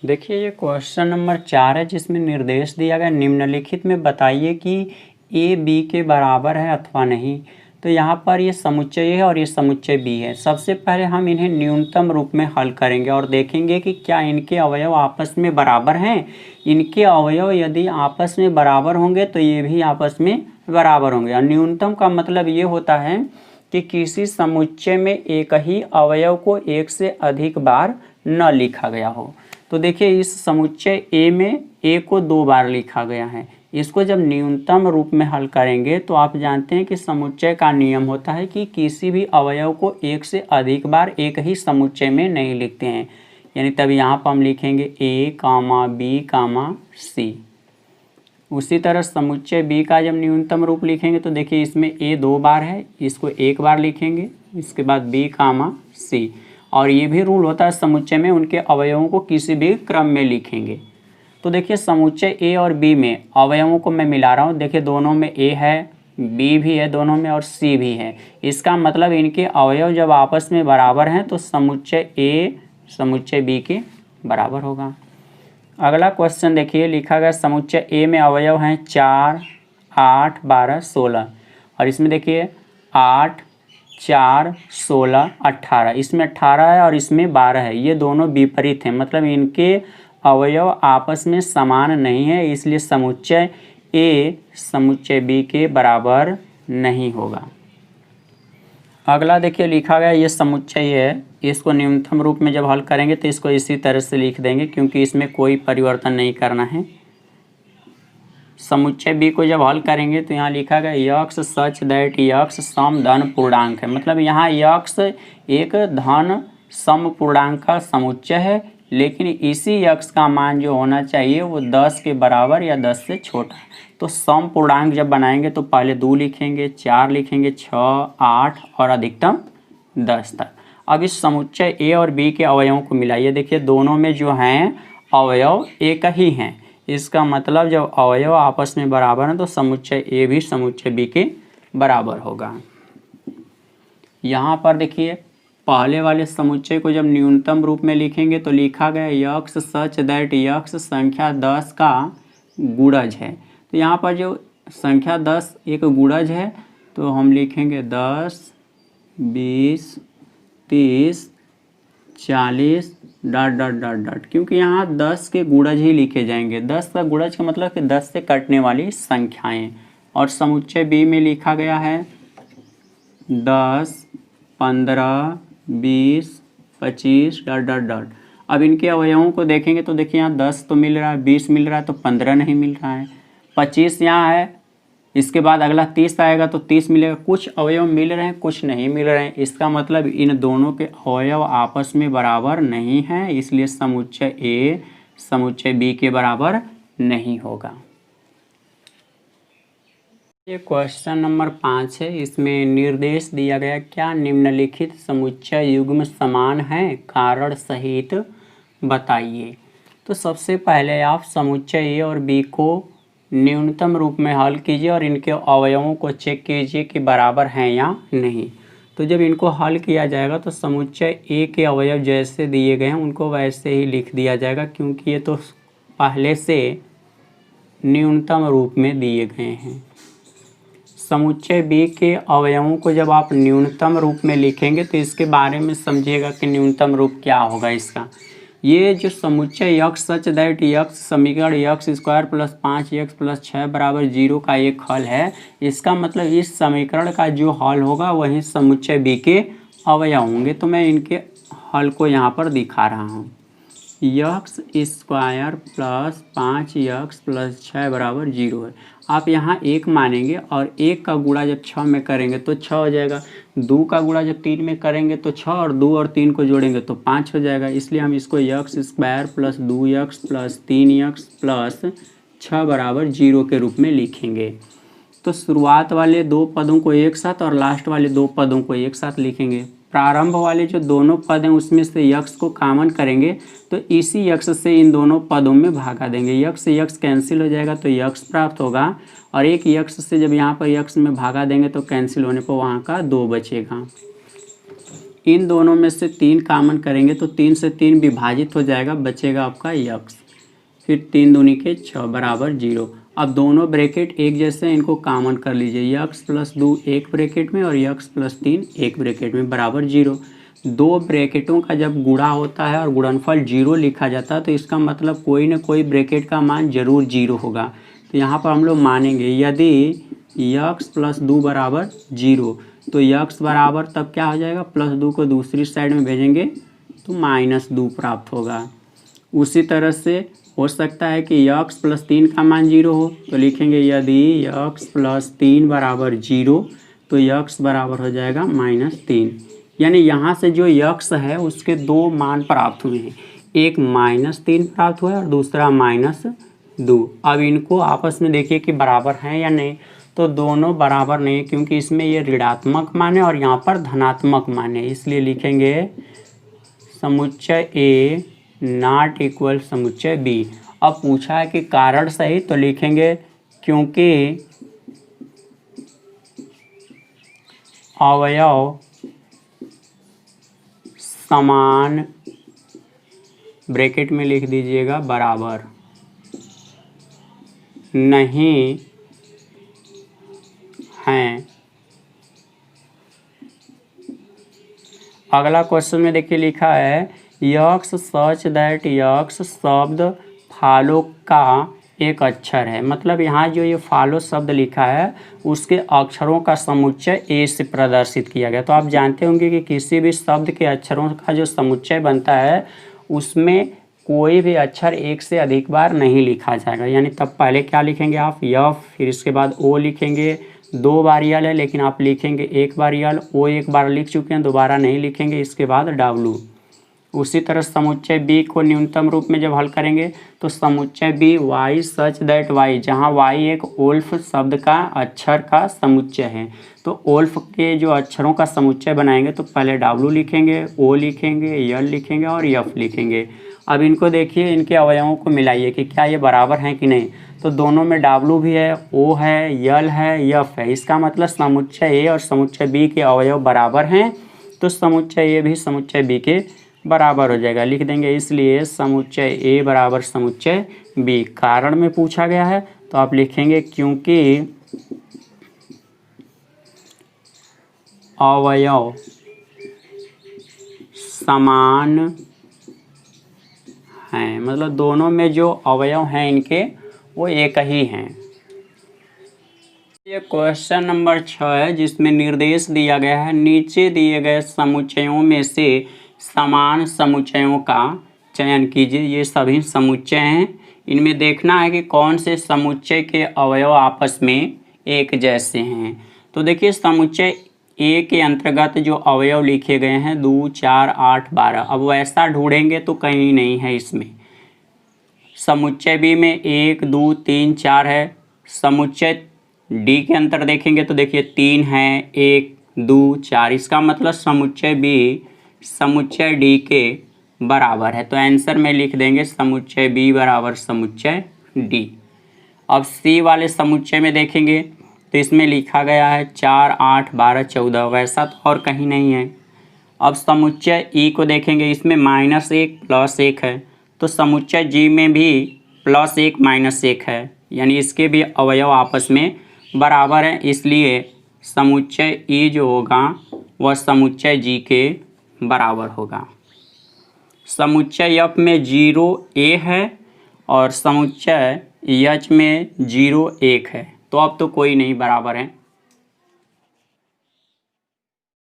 देखिए ये question number 4 है जिसमें निर्देश दिया गया निम्नलिखित में बताइए कि ए बी के बराबर है अथवा नहीं। तो यहाँ पर ये समुच्चय है और ये समुच्चय बी है। सबसे पहले हम इन्हें न्यूनतम रूप में हल करेंगे और देखेंगे कि क्या इनके अवयव आपस में बराबर हैं। इनके अवयव यदि आपस में बराबर होंगे तो ये भी आपस में बराबर होंगे। और न्यूनतम का मतलब ये होता है कि किसी समुच्चय में एक ही अवयव को एक से अधिक बार न लिखा गया हो। तो देखिए इस समुच्चय ए में ए को 2 बार लिखा गया है। इसको जब न्यूनतम रूप में हल करेंगे तो आप जानते हैं कि समुच्चय का नियम होता है कि किसी भी अवयव को एक से अधिक बार एक ही समुच्चय में नहीं लिखते हैं। यानी तब यहाँ पर हम लिखेंगे ए कामा बी कामा सी। उसी तरह समुच्चय बी का जब न्यूनतम रूप लिखेंगे तो देखिए इसमें ए 2 बार है, इसको 1 बार लिखेंगे, इसके बाद बी कामा सी। और ये भी रूल होता है समुच्चय में उनके अवयवों को किसी भी क्रम में लिखेंगे। तो देखिए समुच्चय ए और बी में अवयवों को मैं मिला रहा हूँ। देखिए दोनों में ए है, बी भी है दोनों में और सी भी है। इसका मतलब इनके अवयव जब आपस में बराबर हैं तो समुच्चय ए समुच्चय बी के बराबर होगा। अगला क्वेश्चन देखिए लिखा गया समुच्चय ए में अवयव हैं 4, 8, 12, 16 और इसमें देखिए 8, 4, 16, 18। इसमें 18 है और इसमें 12 है। ये दोनों विपरीत हैं, मतलब इनके अवयव आपस में समान नहीं है, इसलिए समुच्चय ए समुच्चय बी के बराबर नहीं होगा। अगला देखिए लिखा गया ये समुच्चय है, इसको न्यूनतम रूप में जब हल करेंगे तो इसको इसी तरह से लिख देंगे क्योंकि इसमें कोई परिवर्तन नहीं करना है। समुच्चय बी को जब हल करेंगे तो यहाँ लिखा गया यक्स सच दैट यक्स सम धन पूर्णांक है। मतलब यहाँ यक्स एक धन सम पूर्णांक का समुच्चय है, लेकिन इसी यक्स का मान जो होना चाहिए वो 10 के बराबर या 10 से छोटा है। तो सम पूर्णांक जब बनाएंगे तो पहले 2 लिखेंगे, 4 लिखेंगे, 6, 8 और अधिकतम 10 तक। अब इस समुच्चय ए और बी के अवयवों को मिलाइए। देखिए दोनों में जो हैं अवयव एक ही हैं। इसका मतलब जब अवयव आपस में बराबर हैं तो समुच्चय ए भी समुच्चय बी के बराबर होगा। यहाँ पर देखिए पहले वाले समुच्चय को जब न्यूनतम रूप में लिखेंगे तो लिखा गया यक्स सच दैट यक्स संख्या 10 का गुणज है। तो यहाँ पर जो संख्या 10 एक गुणज है तो हम लिखेंगे 10, 20, 30, 40 ... क्योंकि यहाँ 10 के गुणज ही लिखे जाएंगे। 10 का गुणज का मतलब कि 10 से कटने वाली संख्याएं। और समुच्चय बी में लिखा गया है 10, 15, 20, 25 ... अब इनके अवयवों को देखेंगे तो देखिए यहाँ 10 तो मिल रहा है, 20 मिल रहा है तो 15 नहीं मिल रहा है, 25 यहाँ है, इसके बाद अगला 30 आएगा तो 30 मिलेगा। कुछ अवयव मिल रहे हैं, कुछ नहीं मिल रहे हैं। इसका मतलब इन दोनों के अवयव आपस में बराबर नहीं हैं, इसलिए समुच्चय ए समुच्चय बी के बराबर नहीं होगा। ये क्वेश्चन नंबर 5 है, इसमें निर्देश दिया गया क्या निम्नलिखित समुच्चय युग्म समान है, कारण सहित बताइए। तो सबसे पहले आप समुच्चय ए और बी को न्यूनतम रूप में हल कीजिए और इनके अवयवों को चेक कीजिए कि बराबर हैं या नहीं। तो जब इनको हल किया जाएगा तो समुच्चय ए के अवयव जैसे दिए गए हैं उनको वैसे ही लिख दिया जाएगा क्योंकि ये तो पहले से न्यूनतम रूप में दिए गए हैं। समुच्चय बी के अवयवों को जब आप न्यूनतम रूप में लिखेंगे तो इसके बारे में समझिएगा कि न्यूनतम रूप क्या होगा इसका। ये जो समुच्चय यक्स सच दैट यक्स समीकरण x square plus 5x plus 6 बराबर 0 का एक हल है। इसका मतलब इस समीकरण का जो हल होगा वही समुच्चय बी के अवयव होंगे। तो मैं इनके हल को यहाँ पर दिखा रहा हूँ। X square plus 5x plus 6 बराबर 0 है। आप यहाँ 1 मानेंगे और 1 का गुणा जब 6 में करेंगे तो 6 हो जाएगा। 2 का गुणा जब 3 में करेंगे तो 6 और 2 और 3 को जोड़ेंगे तो 5 हो जाएगा। इसलिए हम इसको x square plus 2x plus 3x plus 6 बराबर 0 के रूप में लिखेंगे। तो शुरुआत वाले 2 पदों को एक साथ और लास्ट वाले 2 पदों को एक साथ लिखेंगे। प्रारंभ वाले जो दोनों पद हैं उसमें से यक्स को कॉमन करेंगे तो इसी यक्स से इन दोनों पदों में भागा देंगे। यक्स से यक्स कैंसिल हो जाएगा तो यक्स प्राप्त होगा और एक यक्स से जब यहाँ पर यक्स में भागा देंगे तो कैंसिल होने पर वहाँ का 2 बचेगा। इन दोनों में से 3 कॉमन करेंगे तो 3 से 3 विभाजित हो जाएगा, बचेगा आपका यक्स। फिर 3 दूनी के 6 बराबर 0। अब दोनों ब्रैकेट एक जैसे इनको कॉमन कर लीजिए, यक्स प्लस 2 एक ब्रैकेट में और यक्स प्लस 3 एक ब्रैकेट में बराबर 0। दो ब्रैकेटों का जब गुणा होता है और गुणनफल 0 लिखा जाता है तो इसका मतलब कोई ना कोई ब्रैकेट का मान जरूर 0 होगा। तो यहाँ पर हम लोग मानेंगे यदि यक्स प्लस 2 बराबर 0 तो यक्स बराबर तब क्या हो जाएगा, +2 को दूसरी साइड में भेजेंगे तो -2 प्राप्त होगा। उसी तरह से हो सकता है कि यक्स प्लस 3 का मान 0 हो तो लिखेंगे यदि यक्स प्लस 3 बराबर 0 तो यक्स बराबर हो जाएगा -3। यानी यहाँ से जो यक्स है उसके दो मान प्राप्त हुए हैं, एक -3 प्राप्त हुआ है और दूसरा -2। अब इनको आपस में देखिए कि बराबर हैं या नहीं, तो दोनों बराबर नहीं क्योंकि इसमें ये ऋणात्मक मान है और यहाँ पर धनात्मक मान है, इसलिए लिखेंगे समुच्चय ए नॉट इक्वल समुच्चय बी। अब पूछा है कि कारण सही, तो लिखेंगे क्योंकि अवयव समान, ब्रैकेट में लिख दीजिएगा बराबर नहीं हैं। अगला क्वेश्चन में देखिए लिखा है यक्स सच दैट यक्स शब्द फॉलो का एक अक्षर है। मतलब यहाँ जो ये फॉलो शब्द लिखा है उसके अक्षरों का समुच्चय ए से प्रदर्शित किया गया। तो आप जानते होंगे कि किसी भी शब्द के अक्षरों का जो समुच्चय बनता है उसमें कोई भी अक्षर एक से अधिक बार नहीं लिखा जाएगा। यानी तब पहले क्या लिखेंगे आप, यफ, फिर इसके बाद ओ लिखेंगे, 2 बार यल है लेकिन आप लिखेंगे 1 बार यल, ओ 1 बार लिख चुके हैं, दोबारा नहीं लिखेंगे, इसके बाद डब्लू। उसी तरह समुच्चय बी को न्यूनतम रूप में जब हल करेंगे तो समुच्चय B y such that y, जहाँ वाई एक ओल्फ शब्द का अक्षर का समुच्चय है, तो ओल्फ के जो अक्षरों का समुच्चय बनाएंगे तो पहले डब्लू लिखेंगे, ओ लिखेंगे, यल लिखेंगे और यफ लिखेंगे। अब इनको देखिए, इनके अवयवों को मिलाइए कि क्या ये बराबर हैं कि नहीं। तो दोनों में डब्लू भी है, ओ है, यल है, यफ है, इसका मतलब समुच्चय ए और समुच्चय बी के अवयव बराबर हैं, तो समुच्चय ए भी समुच्चय बी के बराबर हो जाएगा। लिख देंगे इसलिए समुच्चय ए बराबर समुच्चय बी। कारण में पूछा गया है तो आप लिखेंगे क्योंकि अवयव समान हैं, मतलब दोनों में जो अवयव हैं इनके वो एक ही हैं। ये क्वेश्चन नंबर 6 है जिसमें निर्देश दिया गया है नीचे दिए गए समुच्चयों में से समान समुच्चयों का चयन कीजिए। ये सभी समुच्चय हैं, इनमें देखना है कि कौन से समुच्चय के अवयव आपस में एक जैसे हैं। तो देखिए समुच्चय ए के अंतर्गत जो अवयव लिखे गए हैं 2, 4, 8, 12, अब वैसा ढूंढेंगे तो कहीं नहीं है इसमें। समुच्चय बी में 1, 2, 3, 4 है। समुच्चय डी के अंतर देखेंगे तो देखिए 3 है, 1, 2, 4, इसका मतलब समुच्चय बी समुच्चय डी के बराबर है। तो आंसर में लिख देंगे समुच्चय बी बराबर समुच्चय डी। अब सी वाले समुच्चय में देखेंगे तो इसमें लिखा गया है 4, 8, 12, 14, वैसा तो और कहीं नहीं है। अब समुच्चय ई को देखेंगे, इसमें -1 +1 है, तो समुच्चय जी में भी +1 -1 है, यानी इसके भी अवयव आपस में बराबर हैं, इसलिए समुच्चय ई जो होगा वह समुच्चय जी के बराबर होगा। समुच्चय एफ में 0 ए है और समुच्चय एच में 0 1 है, तो अब तो कोई नहीं बराबर है।